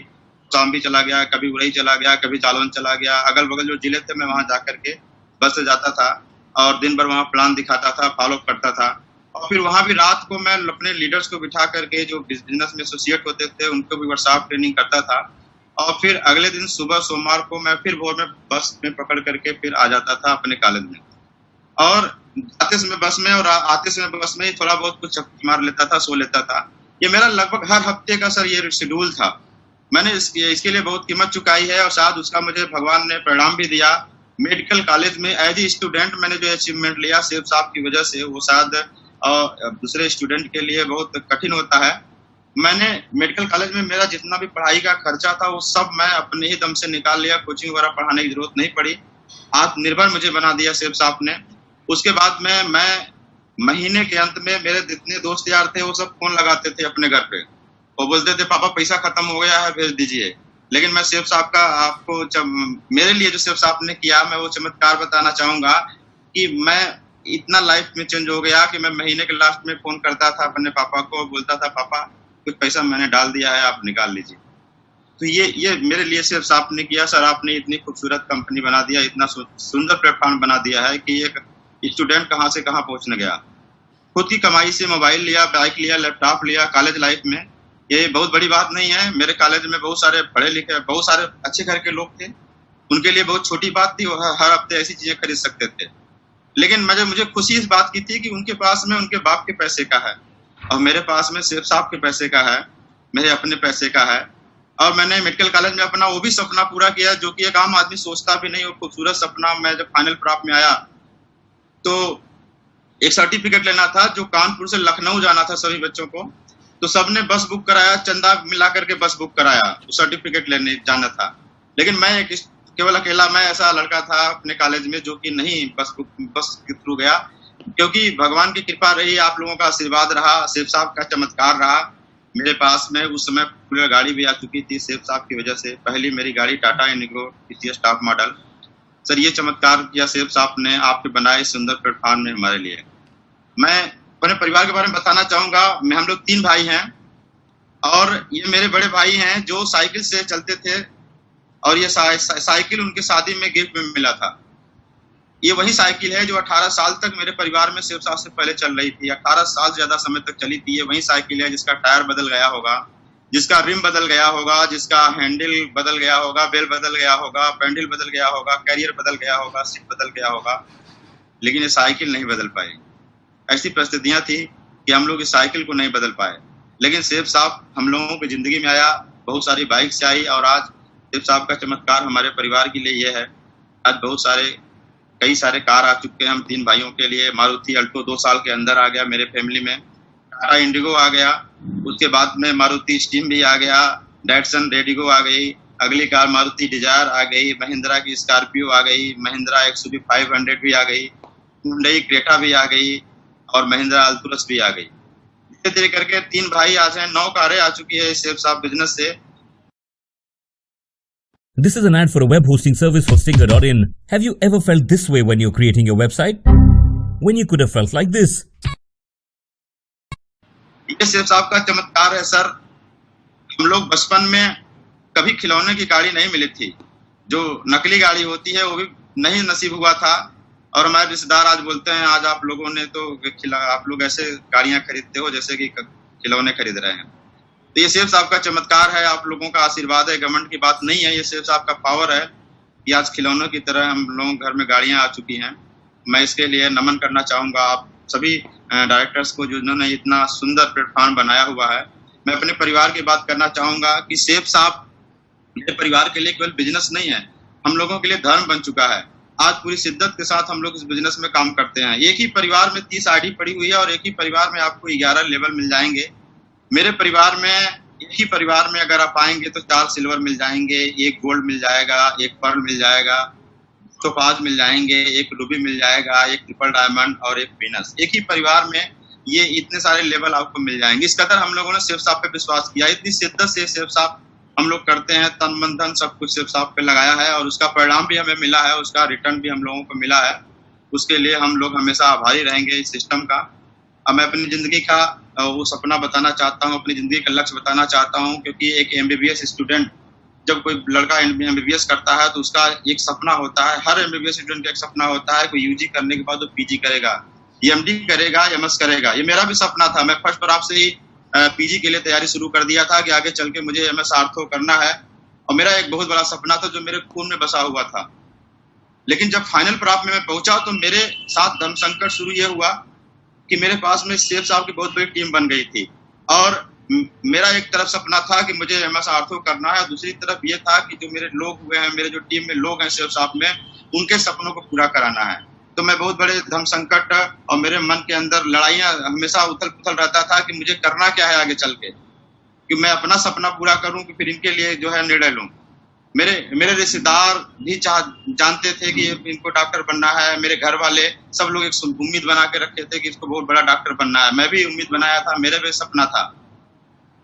शामली चला गया, कभी उरई चला गया, कभी जालौन चला गया। अगल बगल जो जिले थे मैं वहां जाकर के बस से जाता था और दिन भर वहां प्लान दिखाता था, फॉलो करता था। और फिर वहां भी रात को मैं अपने लीडर्स को बिठा करके जो बिजनेस में एसोसिएट होते थे उनको भी वर्कशॉप ट्रेनिंग करता था। और फिर अगले दिन सुबह सोमवार को मैं फिर भोर में बस में पकड़ करके फिर आ जाता था अपने कॉलेज में। और जाते समय बस में और आते समय बस में ही थोड़ा बहुत कुछ मार लेता था, सो लेता था। ये मेरा लगभग हर हफ्ते का सर ये शेड्यूल था। मैंने इसके लिए बहुत कीमत चुकाई है और शायद उसका मुझे भगवान ने परिणाम भी दिया। मेडिकल कॉलेज में एज ए स्टूडेंट मैंने जो अचीवमेंट लिया सेफ साहब की वजह से, वो शायद दूसरे स्टूडेंट के लिए बहुत कठिन होता है। मैंने मेडिकल कॉलेज में मेरा जितना भी पढ़ाई का खर्चा था वो सब मैं अपने ही दम से निकाल लिया, कोचिंग वगैरह पढ़ाने की जरूरत नहीं पड़ी। आत्मनिर्भर मुझे बना दिया शेफ साहब ने। उसके बाद में मैं महीने के अंत में मेरे जितने दोस्त यार थे वो सब फोन लगाते थे अपने घर पे, वो बोलते थे पापा पैसा खत्म हो गया है भेज दीजिए। लेकिन मैं शेफ साहब का आपको मेरे लिए जो शेफ साहब ने किया, मैं वो चमत्कार बताना चाहूंगा कि मैं इतना लाइफ में चेंज हो गया कि मैं महीने के लास्ट में फोन करता था अपने पापा को, बोलता था पापा कुछ पैसा मैंने डाल दिया है आप निकाल लीजिए। तो ये मेरे लिए शेफ साहब ने किया। सर आपने इतनी खूबसूरत कंपनी बना दिया, इतना सुंदर प्लेटफॉर्म बना दिया है कि एक स्टूडेंट कहाँ से कहाँ पहुंचने गया। खुद की कमाई से मोबाइल लिया, बाइक लिया, लैपटॉप लिया कॉलेज लाइफ में। ये बहुत बड़ी बात नहीं है। मेरे कॉलेज में बहुत सारे पढ़े लिखे, बहुत सारे अच्छे घर के लोग थे, उनके लिए बहुत छोटी बात थी, वो हर हफ्ते ऐसी चीजें खरीद सकते थे। लेकिन मुझे खुशी इस बात की थी कि उनके पास में उनके बाप के पैसे का है और मेरे पास में शेफ साहब के पैसे का है, मेरे अपने पैसे का है। और मैंने मेडिकल कॉलेज में अपना वो भी सपना पूरा किया जो कि एक आम आदमी सोचता भी नहीं। वो खूबसूरत सपना, मैं जब फाइनल क्रॉप में आया तो एक सर्टिफिकेट लेना था जो कानपुर से लखनऊ जाना था सभी बच्चों को, तो सबने बस बुक कराया, चंदा मिला करके बस बुक कराया, वो सर्टिफिकेट लेने जाना था। लेकिन मैं केवल अकेला मैं ऐसा लड़का था अपने कॉलेज में जो कि नहीं बस के थ्रू गया, क्योंकि भगवान की कृपा रही, आप लोगों का आशीर्वाद रहा, शेफ साहब का चमत्कार रहा। मेरे पास में उस समय पूरी गाड़ी भी आ चुकी थी शेफ साहब की वजह से। पहली मेरी गाड़ी Tata Indigo TCS top model. Sir ये चमत्कार किया शेफ साहब ने आपके बनाए सुंदर प्लेटफॉर्म में हमारे लिए। मैं अपने परिवार के बारे में बताना चाहूंगा। हम लोग 3 भाई हैं और ये मेरे बड़े भाई हैं जो साइकिल से चलते थे और ये साइकिल उनकी शादी में गिफ्ट में मिला था। ये वही साइकिल है जो 18 साल तक मेरे परिवार में शेफ साहब से पहले चल रही थी। 18 साल से ज्यादा समय तक चली थी। ये वही साइकिल है जिसका टायर बदल गया होगा, जिसका रिम बदल गया होगा, जिसका हैंडल बदल गया होगा, बेल बदल गया होगा, पैंडल बदल गया होगा, कैरियर बदल गया होगा, सीट बदल गया होगा, लेकिन ये साइकिल नहीं बदल पाई। ऐसी परिस्थितियां थी कि हम लोग इस साइकिल को नहीं बदल पाए। लेकिन शेफ साहब हम लोगों की जिंदगी में आया, बहुत सारी बाइक से आई और आज शेफ साहब का चमत्कार हमारे परिवार के लिए ये है। आज कई सारे कार आ चुके हैं हम 3 भाइयों के लिए। मारुति अल्टो 2 साल के अंदर आ गया मेरे फैमिली में, टाटा इंडिगो आ गया, उसके बाद में मारुति स्टीम भी आ गया, डैटसन रेडिगो आ गई, अगली कार मारुति डिजायर आ गई, महिंद्रा की स्कॉर्पियो आ गई, महिंद्रा XUV 500 भी आ गई, हुंडई क्रेटा भी आ गई और महिंद्रा अल्टुरस भी आ गई। धीरे धीरे करके 3 भाई आज हैं, 9 कारें आ चुकी है शेफ साहब बिजनेस से। This is an ad for a web hosting service for Stinger.in. Have you ever felt this way when you're creating your website? When you could have felt like this? ये chef साहब का चमत्कार है sir. हम लोग बचपन में कभी खिलौने की गाड़ी नहीं मिली थी, जो नकली गाड़ी होती है वो भी नहीं नसीब हुआ था। और हमारे रिश्तेदार आज बोलते हैं आज आप लोगों ने तो आप लोग ऐसे गाड़ियां खरीदते हो जैसे कि खिलौने खरीद रहे हैं। तो ये शेफ साहब का चमत्कार है, आप लोगों का आशीर्वाद है, घमंड की बात नहीं है। ये शेफ साहब का पावर है कि आज खिलौनों की तरह हम लोगों के घर में गाड़ियां आ चुकी हैं। मैं इसके लिए नमन करना चाहूंगा आप सभी डायरेक्टर्स को जिन्होंने इतना सुंदर प्लेटफॉर्म बनाया हुआ है। मैं अपने परिवार की बात करना चाहूंगा कि शेफ साहब मेरे परिवार के लिए केवल बिजनेस नहीं है, हम लोगों के लिए धर्म बन चुका है। आज पूरी शिद्दत के साथ हम लोग इस बिजनेस में काम करते हैं। एक ही परिवार में 30 ID पड़ी हुई है और एक ही परिवार में आपको 11 लेवल मिल जाएंगे। मेरे परिवार में एक ही परिवार में अगर आप आएंगे तो 4 सिल्वर मिल जाएंगे, 1 गोल्ड मिल जाएगा, 1 पर्ल मिल जाएगा, 2 5 मिल जाएंगे, 1 रूबी मिल जाएगा, 1 ट्रिपल डायमंड और 1 वीनस। एक ही परिवार में ये इतने सारे लेवल आपको मिल जाएंगे। इस कदर हम लोगों ने शेफ साहब पे विश्वास किया, इतनी शिद्दत से शेफ साहब हम लोग करते हैं, तन मन धन सब कुछ शेफ साहब पे लगाया है और उसका परिणाम भी हमें मिला है, उसका रिटर्न भी हम लोगों को मिला है। उसके लिए हम लोग हमेशा आभारी रहेंगे इस सिस्टम का। अब मैं अपनी जिंदगी का वो सपना बताना चाहता हूँ, अपनी जिंदगी का लक्ष्य बताना चाहता हूँ, क्योंकि एक MBBS स्टूडेंट जब कोई लड़का MBBS करता है तो उसका एक सपना होता है। हर MBBS स्टूडेंट का एक सपना होता है, कोई UG करने के बाद वो PG करेगा, MD करेगा, MS करेगा। ये मेरा भी सपना था। मैं फर्स्ट क्रॉप से ही PG के लिए तैयारी शुरू कर दिया था कि आगे चल के मुझे MS आर्थो करना है और मेरा एक बहुत बड़ा सपना था जो मेरे खून में बसा हुआ था। लेकिन जब फाइनल क्रॉप में मैं पहुंचा तो मेरे साथ धर्म संकट शुरू ये हुआ कि मेरे पास में शेफ साहब की बहुत बड़ी टीम बन गई थी और मेरा एक तरफ सपना था कि मुझे MS आर्थो करना है, दूसरी तरफ ये था कि जो मेरे लोग हुए हैं, मेरे जो टीम में लोग हैं शेफ साहब में, उनके सपनों को पूरा कराना है। तो मैं बहुत बड़े धर्म संकट और मेरे मन के अंदर लड़ाइयां हमेशा उथल पुथल रहता था कि मुझे करना क्या है आगे चल के, कि मैं अपना सपना पूरा करूं कि फिर इनके लिए जो है निर्णय लूं। मेरे रिश्तेदार भी जानते थे कि इनको डॉक्टर बनना है। मेरे घर वाले सब लोग एक उम्मीद बना के रखे थे कि इसको बहुत बड़ा डॉक्टर बनना है। मैं भी उम्मीद बनाया था, मेरा भी सपना था।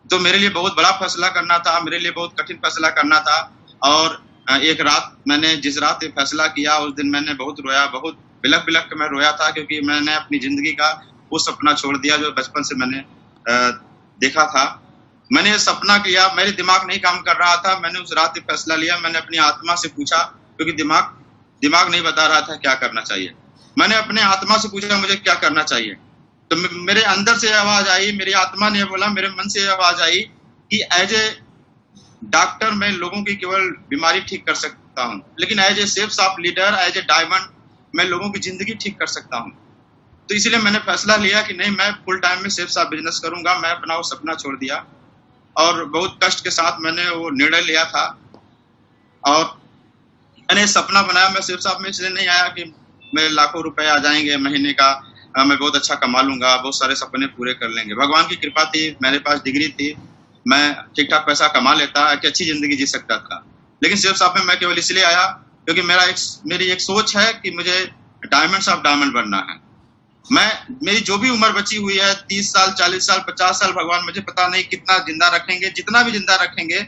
तो मेरे लिए बहुत बड़ा फैसला करना था, मेरे लिए बहुत कठिन फैसला करना था। और एक रात मैंने जिस रात ये फैसला किया उस दिन मैंने बहुत रोया, बहुत बिलख बिलख के मैं रोया था, क्योंकि मैंने अपनी जिंदगी का वो सपना छोड़ दिया जो बचपन से मैंने देखा था। मैंने ये सपना किया, मेरे दिमाग नहीं काम कर रहा था। मैंने उस रात ये फैसला लिया, मैंने अपनी आत्मा से पूछा, क्योंकि दिमाग नहीं बता रहा था क्या करना चाहिए। मैंने अपने आत्मा से पूछा मुझे क्या करना चाहिए। तो मेरे अंदर से आवाज आई, मेरी आत्मा ने बोला, मेरे मन से आवाज आई कि एज ए डॉक्टर मैं लोगों की केवल बीमारी ठीक कर सकता हूँ, लेकिन as a Safe Shop leader, as a diamond मैं लोगों की जिंदगी ठीक कर सकता हूँ। तो इसलिए मैंने फैसला लिया कि नहीं, मैं फुल टाइम में सेफ शॉप बिजनेस करूंगा। मैं अपना वो सपना छोड़ दिया और बहुत कष्ट के साथ मैंने वो निर्णय लिया था और मैंने सपना बनाया। मैं सेफ शॉप में इसलिए नहीं आया कि मेरे लाखों रुपए आ जाएंगे महीने का, मैं बहुत अच्छा कमा लूंगा, बहुत सारे सपने पूरे कर लेंगे। भगवान की कृपा थी, मेरे पास डिग्री थी, मैं ठीक ठाक पैसा कमा लेता, कि अच्छी जिंदगी जी सकता था। लेकिन सेफ शॉप में मैं केवल इसलिए आया क्योंकि मेरी एक सोच है कि मुझे डायमंड्स ऑफ डायमंड बनना है। मेरी जो भी उम्र बची हुई है, 30 साल, 40 साल, 50 साल, भगवान मुझे पता नहीं कितना जिंदा रखेंगे, जितना भी जिंदा रखेंगे,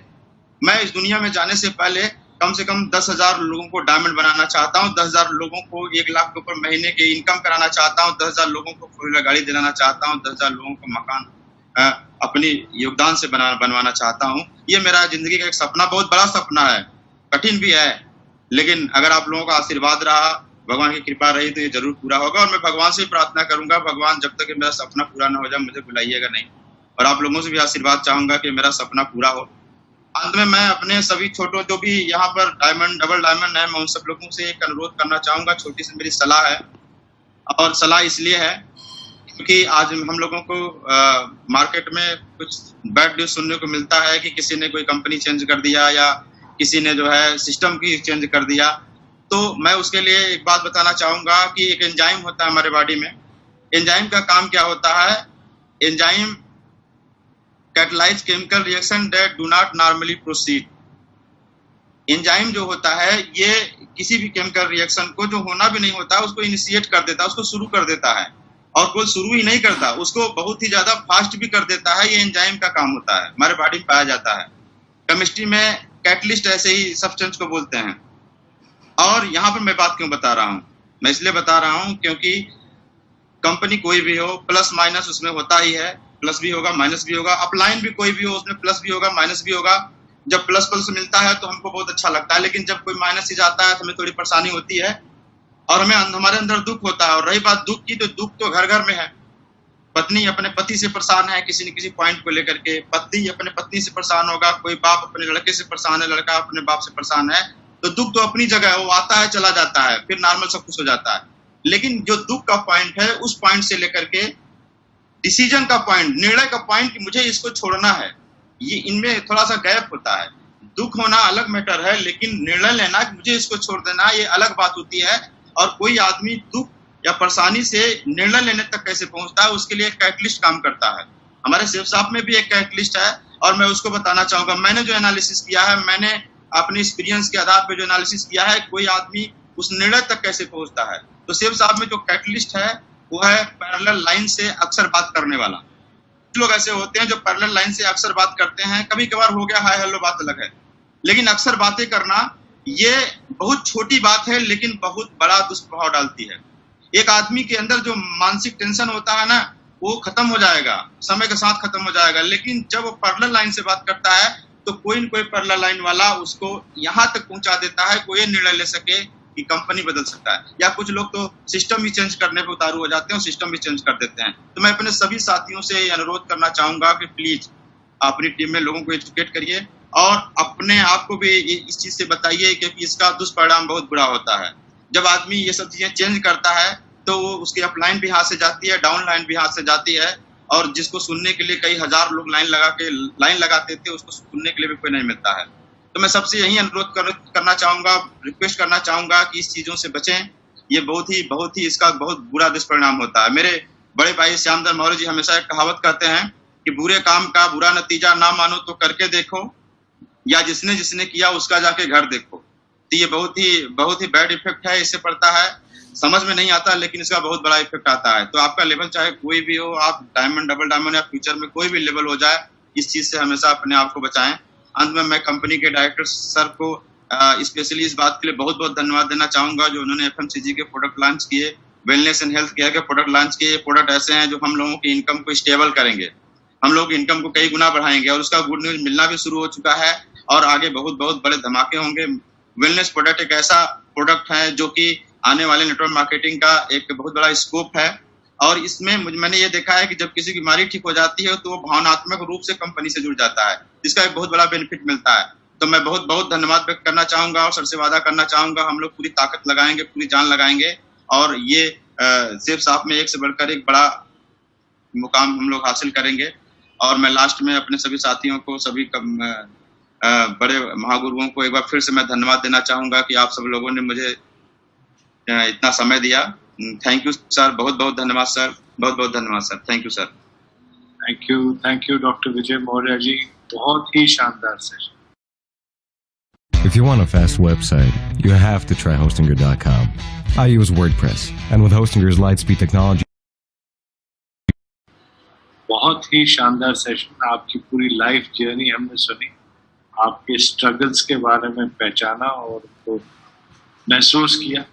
मैं इस दुनिया में जाने से पहले कम से कम 10,000 लोगों को डायमंड बनाना चाहता हूँ। 10,000 लोगों को 1 लाख के ऊपर महीने के इनकम कराना चाहता हूँ। 10,000 लोगों को 4 व्हीलर गाड़ी दिलाना चाहता हूँ। 10,000 लोगों को मकान अपनी योगदान से बनवाना चाहता हूँ। ये मेरा जिंदगी का एक सपना, बहुत बड़ा सपना है, कठिन भी है, लेकिन अगर आप लोगों का आशीर्वाद रहा, भगवान की कृपा रही तो ये जरूर पूरा होगा। और मैं भगवान से प्रार्थना करूंगा, भगवान जब तक मेरा सपना पूरा ना हो जाए मुझे बुलाइएगा नहीं। और आप लोगों से भी आशीर्वाद चाहूंगा कि मेरा सपना पूरा हो। अंत में मैं अपने सभी छोटों जो भी यहाँ पर डायमंड, डबल डायमंड है, मैं उन सब लोगों से एक अनुरोध करना चाहूंगा। छोटी सी मेरी सलाह है, और सलाह इसलिए है क्योंकि आज हम लोगों को मार्केट में कुछ बैड न्यूज सुनने को मिलता है कि किसी ने कोई कंपनी चेंज कर दिया या किसी ने जो है सिस्टम की चेंज कर दिया। तो मैं उसके लिए एक बात बताना चाहूंगा कि एक एंजाइम होता है हमारे बॉडी में। एंजाइम का काम क्या होता है? Enzyme catalyse chemical reaction that do not normally proceed. Enzyme जो होता है ये किसी भी केमिकल रिएक्शन को जो होना भी नहीं होता उसको इनिशिएट कर देता है, उसको शुरू कर देता है। और कोई शुरू ही नहीं करता, उसको बहुत ही ज्यादा फास्ट भी कर देता है। ये एंजाइम का काम होता है, हमारे बॉडी में पाया जाता है। केमिस्ट्री में कैटलिस्ट ऐसे ही सब्सटेंस को बोलते हैं। और यहाँ पर मैं बात क्यों बता रहा हूँ? मैं इसलिए बता रहा हूँ क्योंकि कंपनी कोई भी हो, प्लस माइनस उसमें होता ही है। प्लस भी होगा, माइनस भी होगा। अपलाइन भी कोई भी हो, उसमें प्लस भी होगा, माइनस भी होगा। जब प्लस प्लस मिलता है तो हमको बहुत अच्छा लगता है, लेकिन जब कोई माइनस ही जाता है तो हमें थोड़ी परेशानी होती है और हमारे अंदर दुख होता है। और रही बात दुख की, तो दुख तो घर घर में है। पत्नी अपने पति से परेशान है किसी न किसी पॉइंट को लेकर के, पति अपने पत्नी से परेशान होगा, कोई बाप अपने लड़के से परेशान है, लड़का अपने बाप से परेशान है। तो दुख तो अपनी जगह है, वो आता है चला जाता है, फिर नॉर्मल सब कुछ हो जाता है। लेकिन जो दुख का पॉइंट है, उस पॉइंट से लेकर के डिसीजन का पॉइंट, निर्णय का पॉइंट कि मुझे इसको छोड़ना है, ये इनमें थोड़ा सा गैप होता है। दुख होना अलग मैटर है, लेकिन निर्णय लेना कि मुझे इसको छोड़ देना, ये अलग बात होती है। और कोई आदमी दुख या परेशानी से निर्णय लेने तक कैसे पहुंचता है, उसके लिए एक कैटलिस्ट काम करता है। हमारे सेफ शॉप में भी एक कैटलिस्ट है और मैं उसको बताना चाहूंगा। मैंने जो एनालिसिस किया है, मैंने अपने एक्सपीरियंस के आधार पर जो एनालिसिस किया है, कोई आदमी उस निर्णय तक कैसे पहुंचता है। तो सेफ शॉप में जो कैटलिस्ट है वो है पैरेलल लाइन से अक्सर बात करने वाला। कुछ लोग ऐसे होते हैं जो पैरेलल लाइन से अक्सर बात करते हैं, कभी कभार हो गया हाय हेलो बात अलग है, लेकिन अक्सर बातें करना ये बहुत छोटी बात है लेकिन बहुत बड़ा दुष्प्रभाव डालती है। एक आदमी के अंदर जो मानसिक टेंशन होता है ना, वो खत्म हो जाएगा, समय के साथ खत्म हो जाएगा। लेकिन जब वो पैरेलल लाइन से बात करता है तो कोई न कोई पैरेलल लाइन वाला उसको यहाँ तक पहुंचा देता है, कोई निर्णय ले सके कि कंपनी बदल सकता है। या कुछ लोग तो सिस्टम ही चेंज करने पे उतारू हो जाते हैं और सिस्टम भी चेंज कर देते हैं। तो मैं अपने सभी साथियों से अनुरोध करना चाहूंगा कि प्लीज अपनी टीम में लोगों को एजुकेट करिए और अपने आप को भी इस चीज से बताइए, क्योंकि इसका दुष्परिणाम बहुत बुरा होता है। जब आदमी ये सब चीजें चेंज करता है तो उसकी अपलाइन भी हाथ से जाती है, डाउन लाइन भी हाथ से जाती है। और जिसको सुनने के लिए कई हजार लोग लाइन लगाते थे, उसको सुनने के लिए भी कोई नहीं मिलता है। तो मैं सबसे यही अनुरोध करना चाहूंगा, रिक्वेस्ट करना चाहूंगा कि इस चीजों से बचें। ये बहुत ही इसका बहुत बुरा दुष्परिणाम होता है। मेरे बड़े भाई श्यामधर मौर्य जी हमेशा एक कहावत कहते हैं कि बुरे काम का बुरा नतीजा ना मानो तो करके देखो, या जिसने जिसने किया उसका जाके घर देखो। तो ये बहुत ही बैड इफेक्ट है, इससे पड़ता है, समझ में नहीं आता, लेकिन इसका बहुत बड़ा इफेक्ट आता है। तो आपका लेवल चाहे कोई भी हो, आप डायमंड, डबल डायमंड या फ्यूचर में कोई भी लेवल हो जाए, इस चीज से हमेशा अपने आप को बचाएं। अंत में मैं कंपनी के डायरेक्टर सर को स्पेशली इस बात के लिए बहुत बहुत धन्यवाद देना चाहूंगा जो उन्होंने FMCG के प्रोडक्ट लॉन्च किए, वेलनेस एंड हेल्थ केयर के प्रोडक्ट लॉन्च किए। प्रोडक्ट ऐसे हैं जो हम लोगों की इनकम को स्टेबल करेंगे, हम लोग इनकम को कई गुना बढ़ाएंगे, और उसका गुड न्यूज मिलना भी शुरू हो चुका है और आगे बहुत बहुत बड़े धमाके होंगे। वेलनेस प्रोडक्ट एक ऐसा प्रोडक्ट है जो कि आने वाले नेटवर्क मार्केटिंग का एक बहुत बड़ा स्कोप है, और इसमें मैंने ये देखा है कि जब किसी की बीमारी ठीक हो जाती है तो वो भावनात्मक रूप से कंपनी से जुड़ जाता है, जिसका एक बहुत बड़ा बेनिफिट मिलता है। तो मैं बहुत बहुत धन्यवाद व्यक्त करना चाहूंगा और सर से वादा करना चाहूंगा, हम लोग पूरी ताकत लगाएंगे, पूरी जान लगाएंगे, और ये सिर्फ साफ में एक से बढ़कर एक बड़ा मुकाम हम लोग हासिल करेंगे। और मैं लास्ट में अपने सभी साथियों को, सभी बड़े महागुरुओं को एक बार फिर से मैं धन्यवाद देना चाहूंगा कि आप सब लोगों ने मुझे इतना समय दिया। थैंक यू सर, बहुत बहुत धन्यवाद सर, बहुत बहुत धन्यवाद sir, thank you sir. Thank you doctor Vijay Maurya ji, बहुत ही शानदार session. If you want a fast website, you have to try Hostinger.com. I use WordPress, and with Hostinger's Lightspeed technology. बहुत ही शानदार सेशन, आपकी पूरी लाइफ जर्नी हमने सुनी, आपके स्ट्रगल्स के बारे में पहचाना और उनको महसूस किया।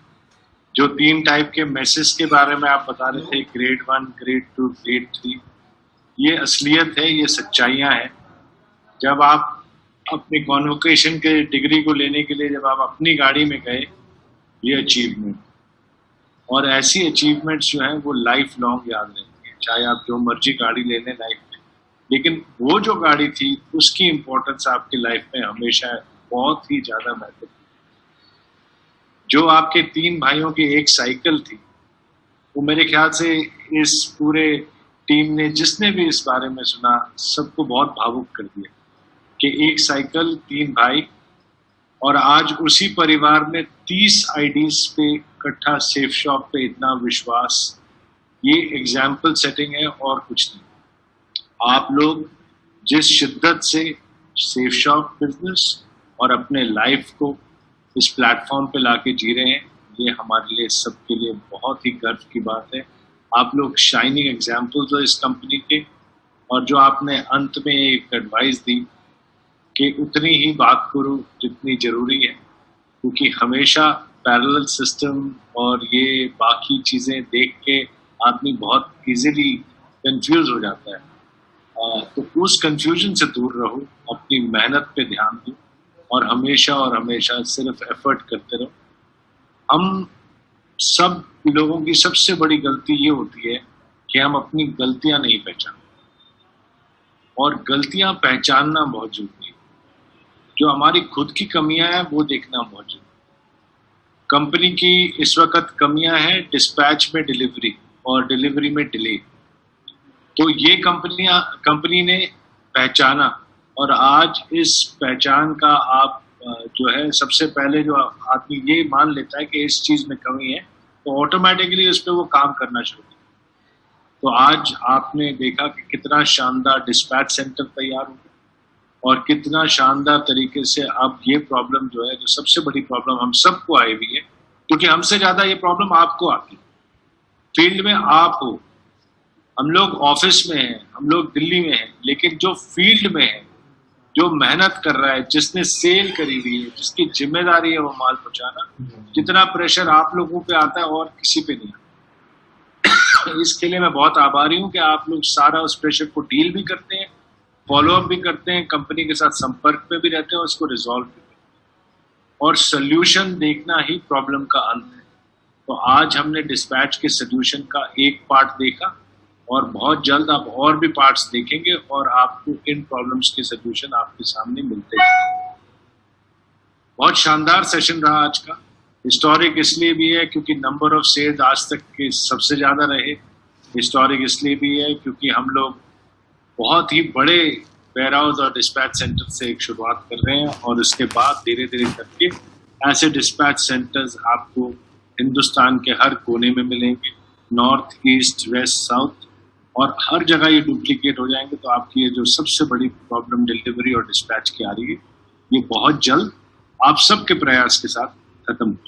जो 3 टाइप के मैसेज के बारे में आप बता रहे थे, ग्रेड 1, ग्रेड 2, ग्रेड 3, ये असलियत है, ये सच्चाइयाँ हैं। जब आप अपनी कॉन्वोकेशन के डिग्री को लेने के लिए जब आप अपनी गाड़ी में गए, ये अचीवमेंट, और ऐसी अचीवमेंट्स जो हैं वो लाइफ लॉन्ग याद रहती हैं, चाहे आप जो मर्जी गाड़ी ले लें लाइफ में, लेकिन वो जो गाड़ी थी उसकी इम्पोर्टेंस आपकी लाइफ में हमेशा बहुत ही ज़्यादा महत्वपूर्ण। जो आपके 3 भाइयों की एक साइकिल थी, वो मेरे ख्याल से इस पूरे टीम ने, जिसने भी इस बारे में सुना, सबको बहुत भावुक कर दिया कि एक साइकिल, 3 भाई, और आज उसी परिवार में 30 आईडीज पे इकट्ठा सेफ शॉप पे इतना विश्वास, ये एग्जाम्पल सेटिंग है और कुछ नहीं। आप लोग जिस शिद्दत से सेफ शॉप बिजनेस और अपने लाइफ को इस प्लेटफॉर्म पे लाके जी रहे हैं, ये हमारे लिए, सबके लिए बहुत ही गर्व की बात है। आप लोग शाइनिंग एग्जाम्पल्स हो इस कंपनी के, और जो आपने अंत में एक एडवाइस दी कि उतनी ही बात करो जितनी ज़रूरी है, क्योंकि हमेशा पैरेलल सिस्टम और ये बाकी चीज़ें देख के आदमी बहुत इजीली कंफ्यूज हो जाता है। तो उस कंफ्यूजन से दूर रहो, अपनी मेहनत पे ध्यान दो, और हमेशा सिर्फ एफर्ट करते रहो। हम सब लोगों की सबसे बड़ी गलती ये होती है कि हम अपनी गलतियां नहीं पहचानते, और गलतियां पहचानना बहुत जरूरी है। जो हमारी खुद की कमियां हैं वो देखना बहुत जरूरी है। कंपनी की इस वक्त कमियां हैं डिस्पैच में डिलीवरी और डिलीवरी में डिले। तो ये कंपनी ने पहचाना, और आज इस पहचान का आप जो है, सबसे पहले जो आदमी ये मान लेता है कि इस चीज में कमी है, तो ऑटोमेटिकली उस पर वो काम करना शुरू करता है। तो आज आपने देखा कि कितना शानदार डिस्पैच सेंटर तैयार हो, और कितना शानदार तरीके से अब ये प्रॉब्लम जो है, जो सबसे बड़ी प्रॉब्लम हम सबको आई हुई है, क्योंकि हमसे ज्यादा ये प्रॉब्लम आपको आती है। फील्ड में आप हो, हम लोग ऑफिस में हैं, हम लोग दिल्ली में हैं, लेकिन जो फील्ड में है, जो मेहनत कर रहा है, जिसने सेल करी हुई है, जिसकी जिम्मेदारी है वो माल पहुंचाना, जितना प्रेशर आप लोगों पे आता है और किसी पे नहीं आता। इसके लिए मैं बहुत आभारी हूँ कि आप लोग सारा उस प्रेशर को डील भी करते हैं, फॉलोअप भी करते हैं, कंपनी के साथ संपर्क में भी रहते हैं और उसको रिजॉल्व भी करते हैं, और सोल्यूशन देखना ही प्रॉब्लम का अंत है। तो आज हमने डिस्पैच के सोल्यूशन का एक पार्ट देखा, और बहुत जल्द आप और भी पार्ट्स देखेंगे, और आपको इन प्रॉब्लम्स के सोल्यूशन आपके सामने मिलते हैं। बहुत शानदार सेशन रहा आज का। हिस्टोरिक इसलिए भी है क्योंकि नंबर ऑफ सेल्स आज तक के सबसे ज्यादा रहे। हिस्टोरिक इसलिए भी है क्योंकि हम लोग बहुत ही बड़े वेयर हाउस और डिस्पैच सेंटर से एक शुरुआत कर रहे हैं, और उसके बाद धीरे धीरे करके ऐसे डिस्पैच सेंटर्स आपको हिंदुस्तान के हर कोने में मिलेंगे, नॉर्थ, ईस्ट, वेस्ट, साउथ, और हर जगह ये डुप्लीकेट हो जाएंगे। तो आपकी ये जो सबसे बड़ी प्रॉब्लम डिलीवरी और डिस्पैच की आ रही है, ये बहुत जल्द आप सबके प्रयास के साथ खत्म हो